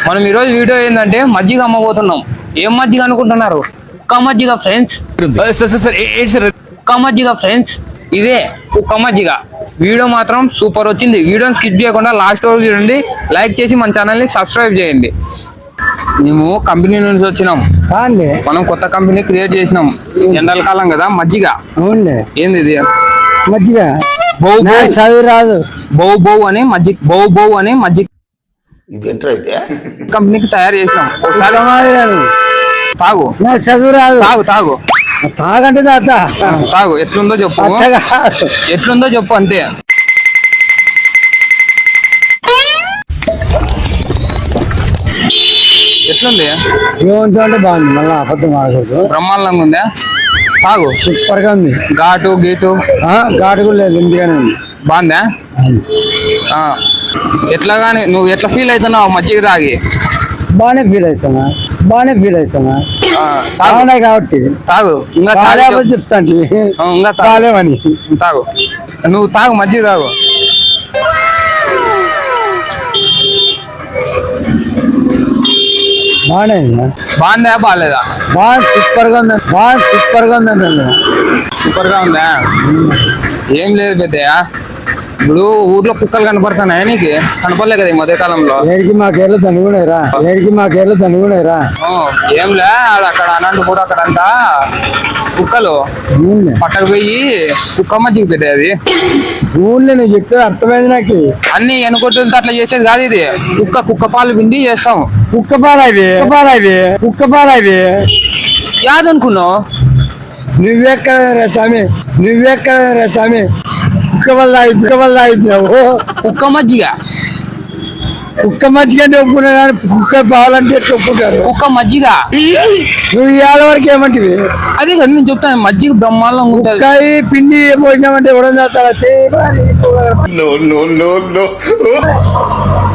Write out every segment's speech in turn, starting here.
మనం ఈరోజు వీడియో ఏంటంటే మజ్జిగ అమ్మబోతున్నాం. ఏం మజ్జిగ అనుకుంటున్నారు? కుక్క మజ్జిగ ఫ్రెండ్స్, కుక్క మజ్జిగ ఫ్రెండ్స్, ఇదే కుక్క మజ్జిగ. వీడియో మాత్రం సూపర్ వచ్చింది. వీడియోని స్కిప్ చేయకుండా లాస్ట్ వరకు చూడండి. లైక్ చేసి మన ఛానల్ ని సబ్స్క్రైబ్ చేయండి. మేము కంపెనీ నుంచి వచ్చినాం. మనం కొత్త కంపెనీ క్రియేట్ చేసినాం. ఎండల కాలం కదా, మజ్జిగ. ఏంది ఇది? మజ్జిగ చదువు రాదు. బౌ బౌ అని మజ్జిగ, బౌ బౌ అని మజ్జిగ కంపెనీకి తయారు చేసినాం. తాగు, చదువు రాదు. తాగు తాగు తాగంటే తాగు. ఎట్లుందో చెప్పు, ఎట్లుందో చెప్పు అంతే. ఎట్లుంది? ఏమంటే అంటే బాగుంది. మళ్ళీ అబద్ధం ఆడకూడదు. బ్రహ్మాండంగా ఉందా? తాగు. సూపర్ గా ఉంది. ఘాటు గీటు ఘాటు కూడా లేదు, ఇంటిగానే ఉంది. బాగుందా? ఎట్లా గానీ నువ్వు ఎట్లా ఫీల్ అవుతున్నావు మజ్జిగ తాగి? బాగానే ఫీల్ అవుతున్నా, బాగానే ఫీల్ అవుతున్నా. కాబట్టి తాగు. ఇంకా చెప్తాండి, ఇంకా తాగలేమని. తాగు, నువ్వు తాగు, మజ్జిగ తాగు. బాగుందా బాగాలేదా? బాగా సూపర్ గా ఉంది, బాగా సూపర్ గా ఉందండి. సూపర్ గా ఉందా? ఏం లేదు పెద్దయ్య, ఇప్పుడు ఊర్లో కుక్కలు కనపడుతున్నాయా నీకు? కనపడలే కదా ఈ మధ్య కాలంలో. ఏడికి మాకేళ్ళు తనుగునేరా, ఏడికి మాకేళ్ళు తనుగునేరా. ఏంలే, అక్కడ అనంతపూర్ అక్కడంతా కుక్కలు పట్టకు పోయి కుక్క మజ్జిగ పెద్ద. అది ఊళ్ళో నువ్వు చెప్పేది అర్థమైంది నాకు. అన్ని ఎనుకొట్టు అట్లా చేసేది కాదు ఇది. కుక్క పాలు పిండి చేస్తాం. కుక్క పాలవి, కుక్క పాలవి యాదనుకున్నావు? నువ్వెక్కడ స్వామి, నువ్వెక్కడ స్వామి? కుక్క వల్ల తాగించావు. కుక్క మజ్జిగ, కుక్క మజ్జిగ అంటే ఒప్పుకున్నా కానీ కుక్క పాలంటే ఎట్లా ఒప్పుకుంటారు? కుక్క మజ్జిగ నువ్వు ఇవాళ వరకు ఏమంటివి? అదే కదా నేను చెప్తాను, మజ్జిగ బ్రహ్మాండంగా ఉంటుంది. పిండి పోయినామంటే ఎవడం చేస్తారా?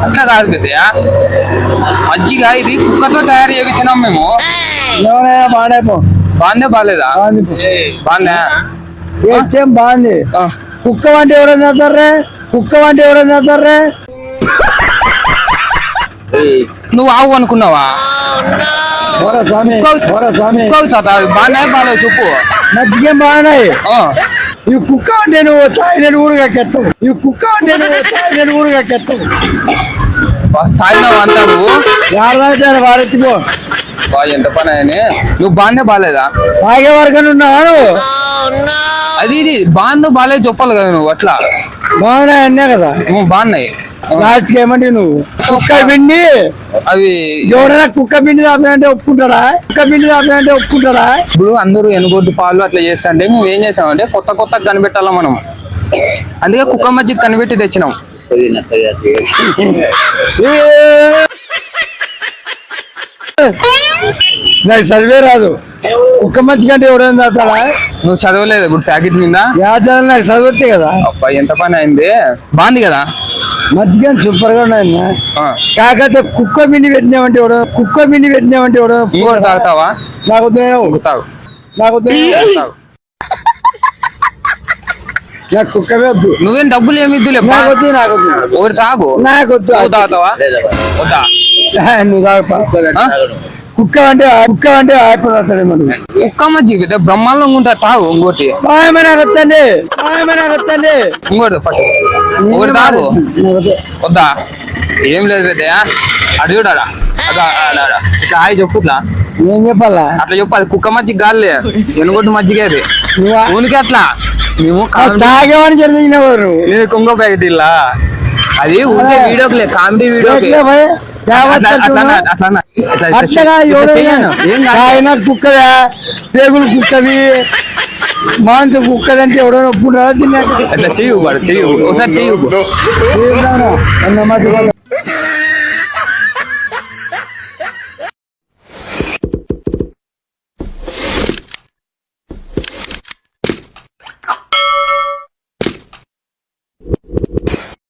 అట్లా కాదు పెద్దయ్య, మజ్జిగ ఇది కుక్కతో తయారు చేయించినాం మేము. ఎవరైనా బాగానేపో. బాగుందే బాగాలేదా? బాగుందా? ఏం బాగుంది. కుక్క వంటి ఎవరైనా చేస్తారే, కుక్క వంటి ఎవరైనా చేస్తారే. నువ్వు ఆవు అనుకున్నావా? బాగున్నాయి బాగాలేదు చెప్పు. మజ్జిగేం బాగున్నాయి. ఈ కుక్క అంటే నువ్వు తాగినట్టు ఊరుగా కెత్తావు. ఈ కుక్క అంటే నువ్వు తాగినట్టు ఊరుగా కెత్తావు. తాగినావు అంతా నువ్వు? ఎవరైతే వారెత్తిపో. ఎంత పని అని. నువ్వు బాగుందే బాగాలేదా? తాగే వరకు ఉన్నావు. అది ఇది బాగుందో బాగాలేదు చెప్పాలి కదా నువ్వు. అట్లా బాగున్నాయి అన్నా కదా. బాగున్నాయి. లాస్ట్కి ఏమంటే నువ్వు కుక్క పిండి అవి ఎవరైనా కుక్క పిండి తాపంటే ఒప్పుకుంటారా? కుక్క పిండి తాపంటే ఒప్పుకుంటారా? ఇప్పుడు అందరూ ఎనుగొడ్డు పాలు అట్లా చేస్తాంటే మేము ఏం చేసామంటే కొత్త కనిపెట్టాలా మనం. అందుకే కుక్క మజ్జిగ కనిపెట్టి తెచ్చినాం. నాకు చదివే రాదు. కుక్క మజ్జిగ అంటే ఎవడైనా తాగుతాడా? నువ్వు చదవలేదు ఇప్పుడు ప్యాకెట్ మీద? నాకు చదివితే కదా. అబ్బా ఎంత పని అయింది. బాగుంది కదా మజ్జిగ, సూపర్ గా ఉన్నాయి. కాకపోతే కుక్క పిండి పెట్టినామంటే ఎవడో, కుక్క పిండి పెట్టినామంటే ఎవడో. ఇంకోటి తాగుతావా? నాకు తాగు, నాకు తాగు. నాకు కుక్కవే వద్దు. నువ్వేం డబ్బులు ఏమి ఇద్దులే. నాకొద్దు, నాకొద్దు. ఒకటి తాగు. నాకొద్దు. తాగుతావా? వద్దా? నువ్వు తాగుతా. కుక్క అంటే ఆడిపోతాడేమో. కుక్క మజ్జిగ పెద్ద బ్రహ్మాండంగా ఉంటా. తాగు ఇంకోటి. వద్దండి, ఇంకోటి ఫస్ట్ ఒకటి తాగు. వద్దా? ఏం లేదు పెద్దయ్య, అటు చూడాలా ఇట్లా హాయ్ చెప్పు. ఇట్లా ఏం చెప్పాలా? అట్లా చెప్పు. అది కుక్క మజ్జిగ గాలే, ఎనుగొట్టు మజ్జిగ. అది ఊనికి అట్లా మేము తాగేమని జరిగినవారు. నేను కుంగ ప్యాకెట్ ఇలా. అది ఊరికే వీడియోకి, కామెడీ వీడియోకి. కుక్కదా పేగులు కుక్కవి, మాంసం కుక్కదంటే ఎవడో ఒప్పుకుంటారా? అట్లా చెయ్యి, ఒకసారి చెయ్యి.